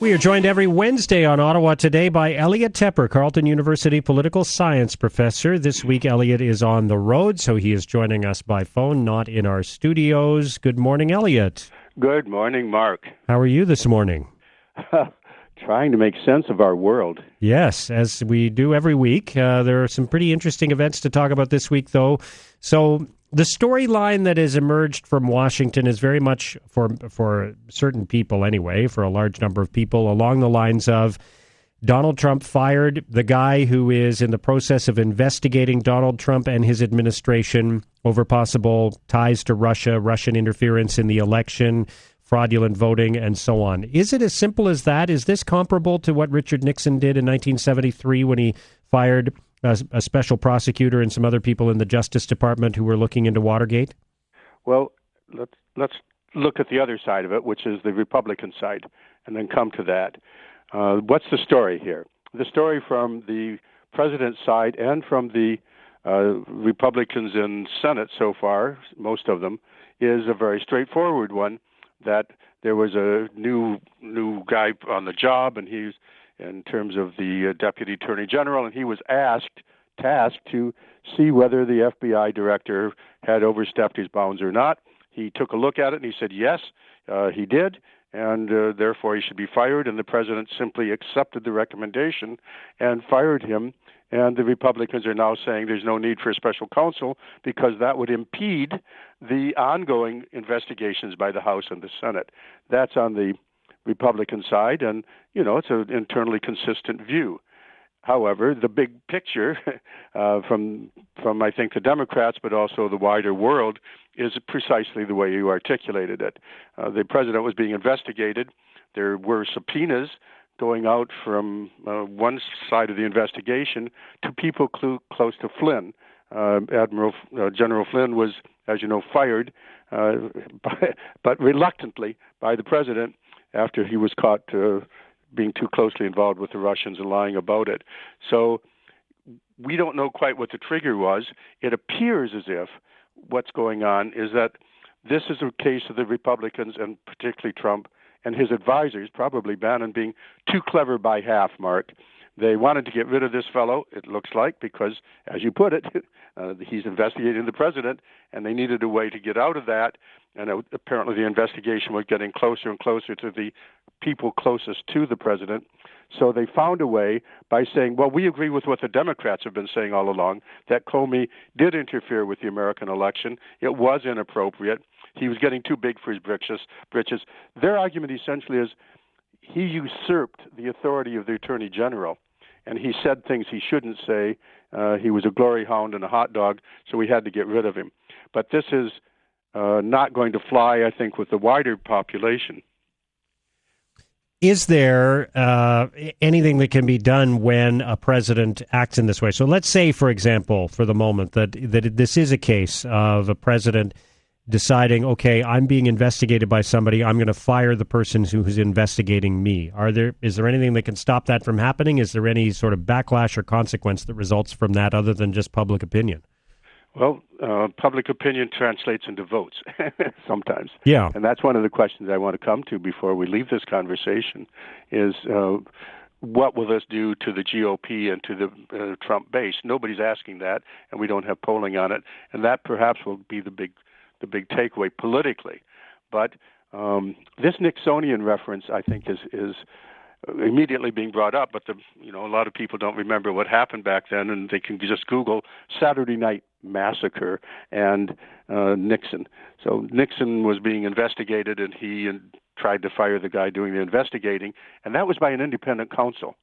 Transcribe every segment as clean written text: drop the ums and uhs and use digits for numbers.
We are joined every Wednesday on Ottawa Today by Elliot Tepper, Carleton University political science professor. This week, Elliot is on the road, so he is joining us by phone, not in our studios. Good morning, Elliot. Good morning, Mark. How are you this morning? Trying to make sense of our world. Yes, as we do every week. There are some pretty interesting events to talk about this week, though. So the storyline that has emerged from Washington is very much, for certain people anyway, for a large number of people, along the lines of Donald Trump fired the guy who is in the process of investigating Donald Trump and his administration over possible ties to Russia, Russian interference in the election, fraudulent voting, and so on. Is it as simple as that? Is this comparable to what Richard Nixon did in 1973 when he fired a special prosecutor and some other people in the Justice Department who were looking into Watergate? Well, let's look at the other side of it, which is the Republican side, and then come to that. What's the story here? The story from the president's side and from the Republicans in Senate so far, most of them, is a very straightforward one, that there was a new guy on the job, and he's in terms of the Deputy Attorney General, and he was tasked to see whether the FBI director had overstepped his bounds or not. He took a look at it, and he said, yes, he did, and therefore he should be fired, and the president simply accepted the recommendation and fired him. And the Republicans are now saying there's no need for a special counsel because that would impede the ongoing investigations by the House and the Senate. That's on the Republican side, and, it's an internally consistent view. However, the big picture from I think, the Democrats, but also the wider world, is precisely the way you articulated it. The president was being investigated. There were subpoenas going out from one side of the investigation to people close to Flynn. General Flynn was, as you know, fired, but reluctantly by the president after he was caught being too closely involved with the Russians and lying about it. So we don't know quite what the trigger was. It appears as if what's going on is that this is a case of the Republicans, and particularly Trump, and his advisors, probably Bannon, being too clever by half, Mark. They wanted to get rid of this fellow, it looks like, because, as you put it, he's investigating the president, and they needed a way to get out of that. And apparently the investigation was getting closer and closer to the people closest to the president. So they found a way by saying, well, we agree with what the Democrats have been saying all along, that Comey did interfere with the American election. It was inappropriate. He was getting too big for his britches. Their argument essentially is he usurped the authority of the Attorney General, and he said things he shouldn't say. He was a glory hound and a hot dog, so we had to get rid of him. But this is not going to fly, I think, with the wider population. Is there anything that can be done when a president acts in this way? So let's say, for example, for the moment, that this is a case of a president deciding, okay, I'm being investigated by somebody, I'm going to fire the person who's investigating me. Is there anything that can stop that from happening? Is there any sort of backlash or consequence that results from that other than just public opinion? Well, public opinion translates into votes sometimes. Yeah. And that's one of the questions I want to come to before we leave this conversation is what will this do to the GOP and to the Trump base? Nobody's asking that, and we don't have polling on it. And that perhaps will be the big takeaway politically. But this Nixonian reference, I think, is immediately being brought up. But a lot of people don't remember what happened back then, and they can just Google Saturday Night Massacre and Nixon. So Nixon was being investigated, and he tried to fire the guy doing the investigating, and that was by an independent counsel.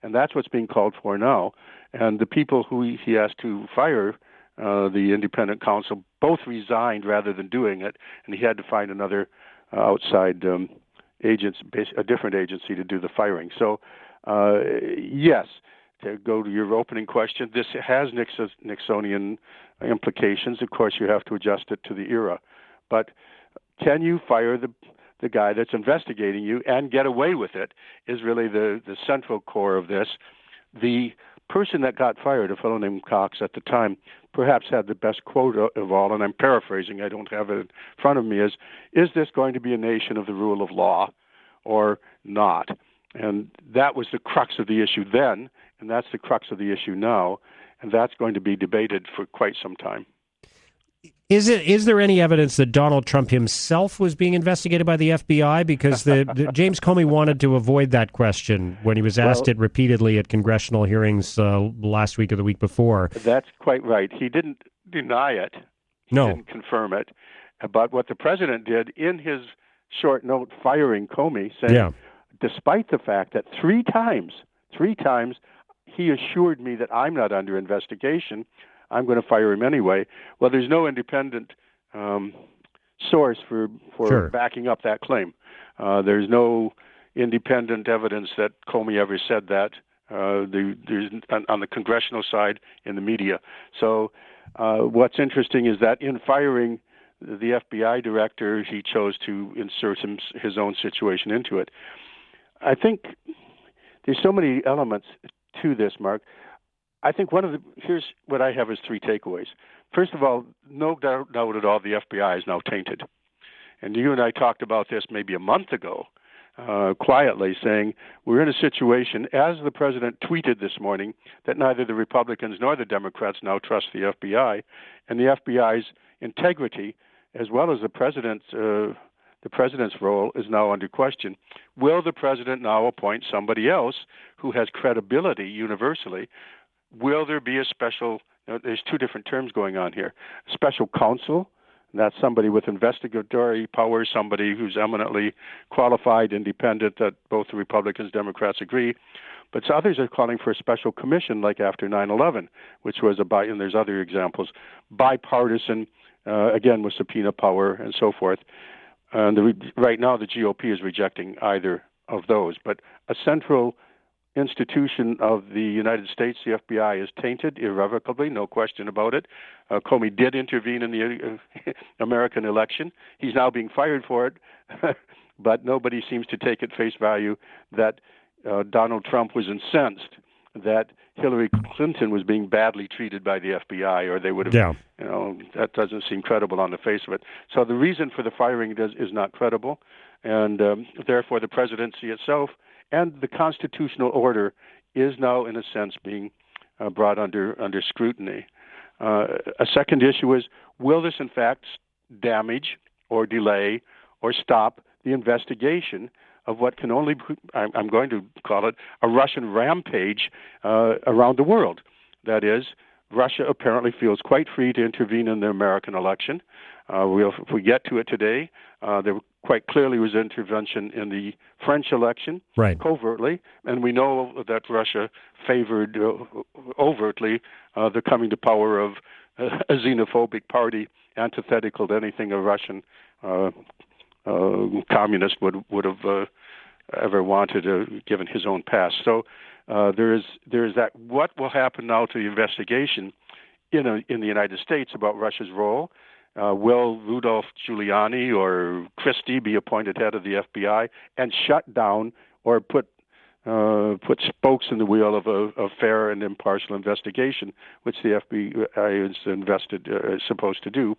And that's what's being called for now. And the people who he has to fire, the independent counsel, both resigned rather than doing it, and he had to find another outside a different agency to do the firing. So, yes, to go to your opening question, this has Nixonian implications. Of course, you have to adjust it to the era. But can you fire the guy that's investigating you and get away with it is really the central core of this. The person that got fired, a fellow named Cox at the time, perhaps had the best quote of all, and I'm paraphrasing, I don't have it in front of me, is this going to be a nation of the rule of law or not? And that was the crux of the issue then, and that's the crux of the issue now, and that's going to be debated for quite some time. Is there any evidence that Donald Trump himself was being investigated by the FBI? Because the James Comey wanted to avoid that question when he was asked it repeatedly at congressional hearings last week or the week before. That's quite right. He didn't deny it. He didn't confirm it. But what the president did in his short note firing Comey, saying, despite the fact that three times he assured me that I'm not under investigation, I'm going to fire him anyway. Well, there's no independent source for backing up that claim. There's no independent evidence that Comey ever said that. There's on the congressional side in the media. So what's interesting is that in firing the FBI director, he chose to insert his own situation into it. I think there's so many elements to this, Mark. I think here's what I have as three takeaways. First of all, no doubt at all the FBI is now tainted. And you and I talked about this maybe a month ago, quietly, saying we're in a situation, as the president tweeted this morning, that neither the Republicans nor the Democrats now trust the FBI, and the FBI's integrity, as well as the president's role, is now under question. Will the president now appoint somebody else who has credibility universally? Will there be a special, there's two different terms going on here, special counsel, that's somebody with investigatory powers, somebody who's eminently qualified, independent, that both the Republicans and Democrats agree. But others are calling for a special commission like after 9/11, which was and there's other examples, bipartisan, again with subpoena power and so forth. Right now the GOP is rejecting either of those. But a central institution of the United States, the FBI, is tainted irrevocably, no question about it. Comey did intervene in the American election. He's now being fired for it, but nobody seems to take at face value that Donald Trump was incensed that Hillary Clinton was being badly treated by the FBI, or they would have, that doesn't seem credible on the face of it. So the reason for the firing is not credible, and therefore the presidency itself and the constitutional order is now, in a sense, being brought under scrutiny. A second issue is, will this in fact damage or delay or stop the investigation of what can only, I'm going to call it, a Russian rampage around the world? That is, Russia apparently feels quite free to intervene in the American election. If we get to it today, there quite clearly was intervention in the French election, covertly, and we know that Russia favored overtly the coming to power of a xenophobic party antithetical to anything a Russian communist would have ever wanted, given his own past. So there is that. What will happen now to the investigation in the United States about Russia's role? Will Rudolph Giuliani or Christie be appointed head of the FBI and shut down or put spokes in the wheel of a fair and impartial investigation, which the FBI is supposed to do?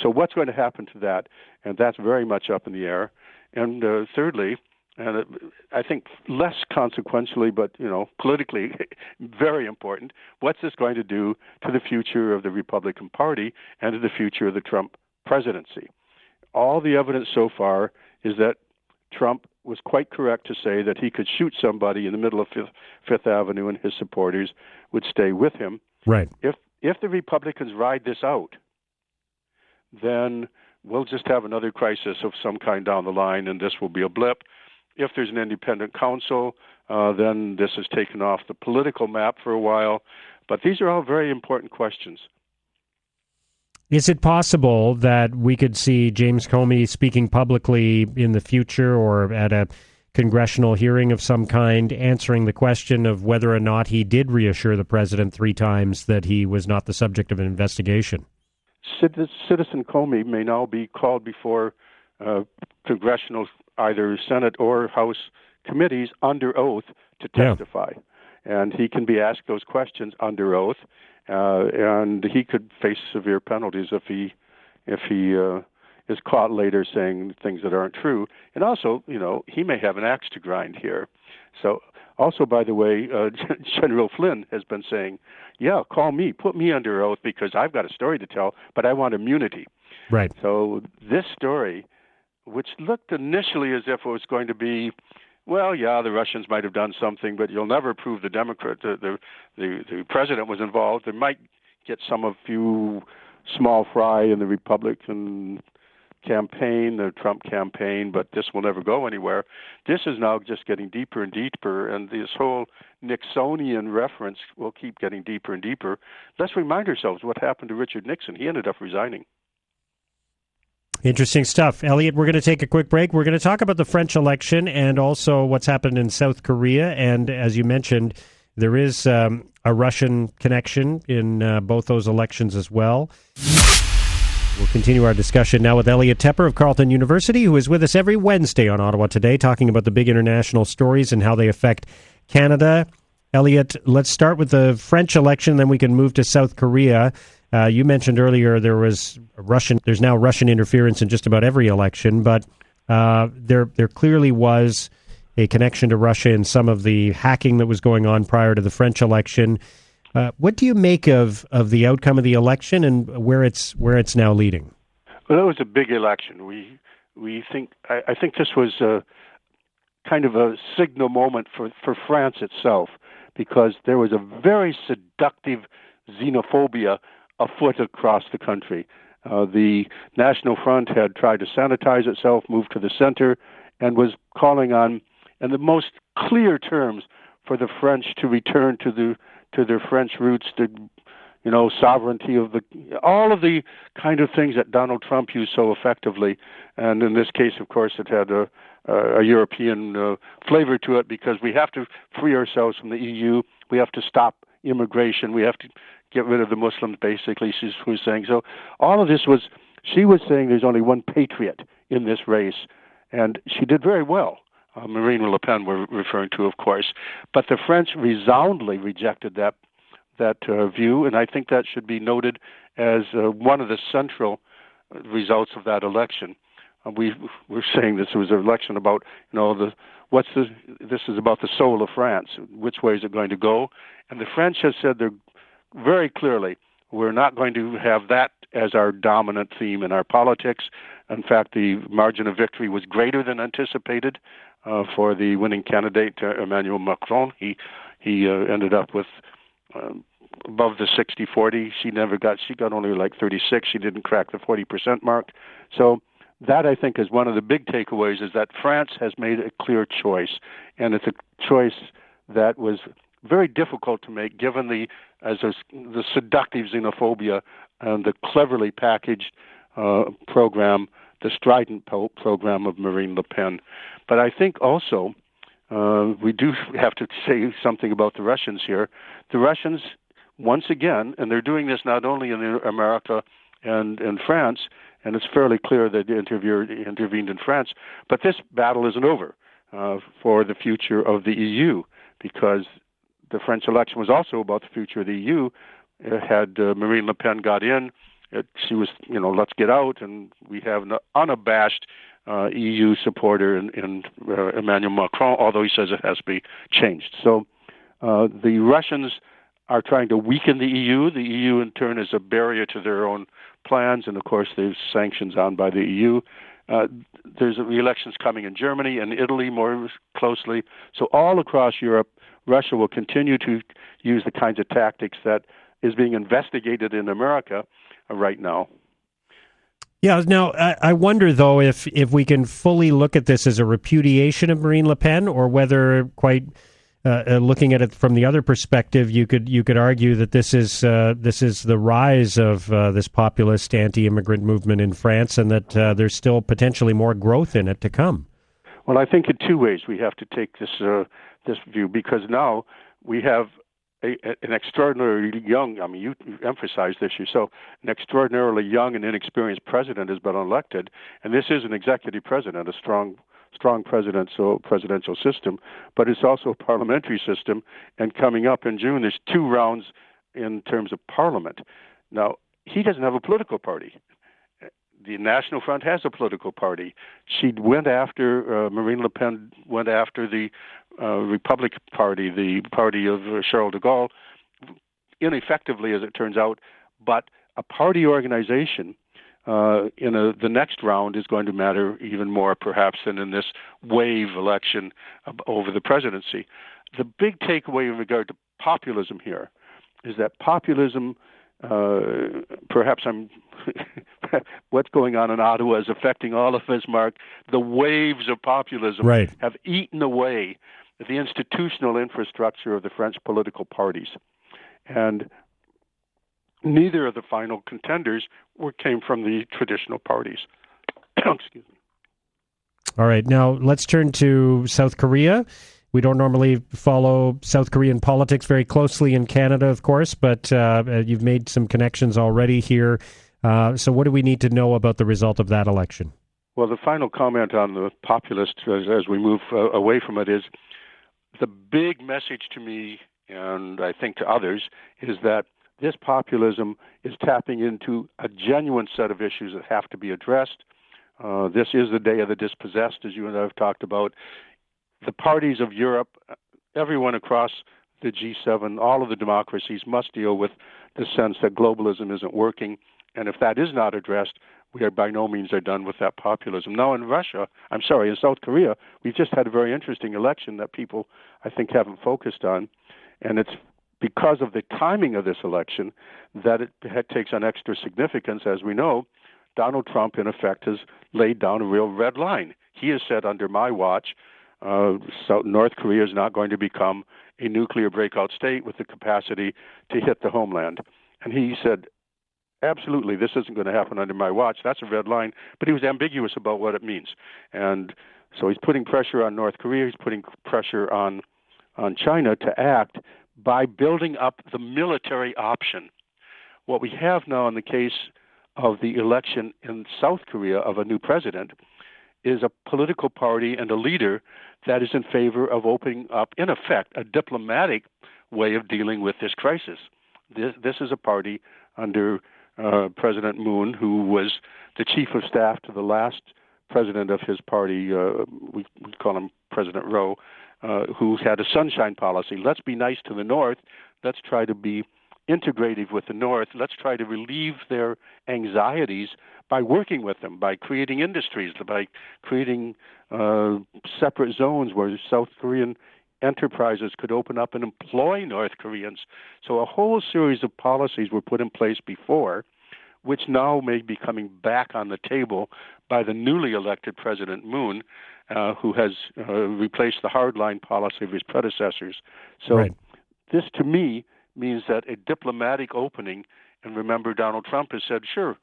So what's going to happen to that? And that's very much up in the air. And thirdly, and I think less consequentially, but politically very important, what's this going to do to the future of the Republican Party and to the future of the Trump presidency? All the evidence so far is that Trump was quite correct to say that he could shoot somebody in the middle of Fifth Avenue and his supporters would stay with him. Right. If the Republicans ride this out, then we'll just have another crisis of some kind down the line, and this will be a blip. If there's an independent counsel, then this is taken off the political map for a while. But these are all very important questions. Is it possible that we could see James Comey speaking publicly in the future or at a congressional hearing of some kind, answering the question of whether or not he did reassure the president three times that he was not the subject of an investigation? Citizen Comey may now be called before congressional, either Senate or House committees, under oath to testify. And he can be asked those questions under oath, and he could face severe penalties if he is caught later saying things that aren't true. And also, he may have an axe to grind here. So, also, by the way, General Flynn has been saying, yeah, call me, put me under oath because I've got a story to tell, but I want immunity. Right. So this story, which looked initially as if it was going to be, well, yeah, the Russians might have done something, but you'll never prove the president was involved. They might get a few small fry in the Republican campaign, the Trump campaign, but this will never go anywhere. This is now just getting deeper and deeper, and this whole Nixonian reference will keep getting deeper and deeper. Let's remind ourselves what happened to Richard Nixon. He ended up resigning. Interesting stuff. Elliot, we're going to take a quick break. We're going to talk about the French election and also what's happened in South Korea. And as you mentioned, there is a Russian connection in both those elections as well. We'll continue our discussion now with Elliot Tepper of Carleton University, who is with us every Wednesday on Ottawa Today, talking about the big international stories and how they affect Canada. Elliot, let's start with the French election, then we can move to South Korea. You mentioned earlier there's now Russian interference in just about every election, but there clearly was a connection to Russia in some of the hacking that was going on prior to the French election. What do you make of the outcome of the election and where it's now leading? Well, that was a big election. I think this was a kind of a signal moment for France itself, because there was a very seductive xenophobia afoot across the country. The National Front had tried to sanitize itself, move to the center, and was calling on, in the most clear terms, for the French to return to their French roots, to sovereignty of all of the kind of things that Donald Trump used so effectively. And in this case, of course, it had a European flavor to it, because we have to free ourselves from the EU. We have to stop immigration. We have to get rid of the Muslims, basically, she was saying. So all of this she was saying there's only one patriot in this race, and she did very well. Marine Le Pen we're referring to, of course. But the French resoundingly rejected that view, and I think that should be noted as one of the central results of that election. We're saying this was an election about, this is about the soul of France. Which way is it going to go? And the French have said they're very clearly, we're not going to have that as our dominant theme in our politics. In fact, the margin of victory was greater than anticipated for the winning candidate, Emmanuel Macron. He ended up with above the 60-40. She got only like 36. She didn't crack the 40% mark. So that, I think, is one of the big takeaways, is that France has made a clear choice, and it's a choice that was very difficult to make, given the seductive xenophobia and the cleverly packaged program, the strident program of Marine Le Pen. But I think also we do have to say something about the Russians here. The Russians, once again, and they're doing this not only in America and in France, and it's fairly clear that they intervened in France, but this battle isn't over for the future of the EU, because the French election was also about the future of the EU. Had Marine Le Pen got in, she was, let's get out, and we have an unabashed EU supporter in Emmanuel Macron, although he says it has to be changed. So the Russians are trying to weaken the EU. The EU, in turn, is a barrier to their own plans, and of course, there's sanctions on by the EU. There's elections coming in Germany and Italy more closely. So all across Europe, Russia will continue to use the kinds of tactics that is being investigated in America right now. Yeah. Now, I wonder, though, if we can fully look at this as a repudiation of Marine Le Pen, or whether, quite looking at it from the other perspective, you could argue that this is the rise of this populist anti-immigrant movement in France, and that there's still potentially more growth in it to come. Well, I think in two ways we have to take this view, because now we have an extraordinarily young, you emphasized this yourself, an extraordinarily young and inexperienced president has been elected, and this is an executive president, a strong presidential system, but it's also a parliamentary system, and coming up in June, there's 2 rounds in terms of parliament. Now, he doesn't have a political party. the National Front has a political party. She went after Marine Le Pen went after the Republic Party, the party of Charles de Gaulle, ineffectively as it turns out. But a party organization the next round is going to matter even more, perhaps, than in this wave election over the presidency. The big takeaway in regard to populism here is that populism, perhaps what's going on in Ottawa is affecting all of us, Mark. The waves of populism have eaten away the institutional infrastructure of the French political parties. And neither of the final contenders came from the traditional parties. Excuse me. All right. Now, let's turn to South Korea. We don't normally follow South Korean politics very closely in Canada, of course, but you've made some connections already here. So what do we need to know about the result of that election? Well, the final comment on the populists as we move away from it is the big message to me, and I think to others, is that this populism is tapping into a genuine set of issues that have to be addressed. This is the day of the dispossessed, as you and I have talked about. The parties of Europe, everyone across the G7, all of the democracies must deal with the sense that globalism isn't working. And if that is not addressed, we are by no means are done with that populism. Now in in South Korea, we've just had a very interesting election that people, I think, haven't focused on. And it's because of the timing of this election that it takes on extra significance. As we know, Donald Trump, in effect, has laid down a real red line. He has said, under my watch, North Korea is not going to become a nuclear breakout state with the capacity to hit the homeland. And he said, absolutely, this isn't going to happen under my watch. That's a red line. But he was ambiguous about what it means. And so he's putting pressure on North Korea. He's putting pressure on China to act by building up the military option. What we have now in the case of the election in South Korea of a new president is a political party and a leader that is in favor of opening up, in effect, a diplomatic way of dealing with this crisis. This is a party under President Moon, who was the chief of staff to the last president of his party, we call him President Roh, who had a sunshine policy. Let's be nice to the North. Let's try to be integrative with the North. Let's try to relieve their anxieties by working with them, by creating industries, by creating separate zones where South Korean enterprises could open up and employ North Koreans. So a whole series of policies were put in place before, which now may be coming back on the table by the newly elected President Moon, who has replaced the hardline policy of his predecessors. So this, to me, means that a diplomatic opening, and remember, Donald Trump has said, sure,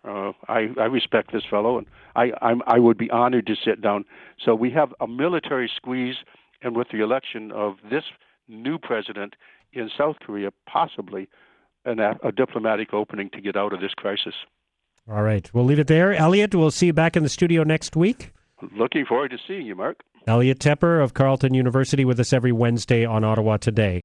I respect this fellow, and I would be honored to sit down. So we have a military squeeze, and with the election of this new president in South Korea, possibly a diplomatic opening to get out of this crisis. All right. We'll leave it there. Elliot, we'll see you back in the studio next week. Looking forward to seeing you, Mark. Elliot Tepper of Carleton University with us every Wednesday on Ottawa Today.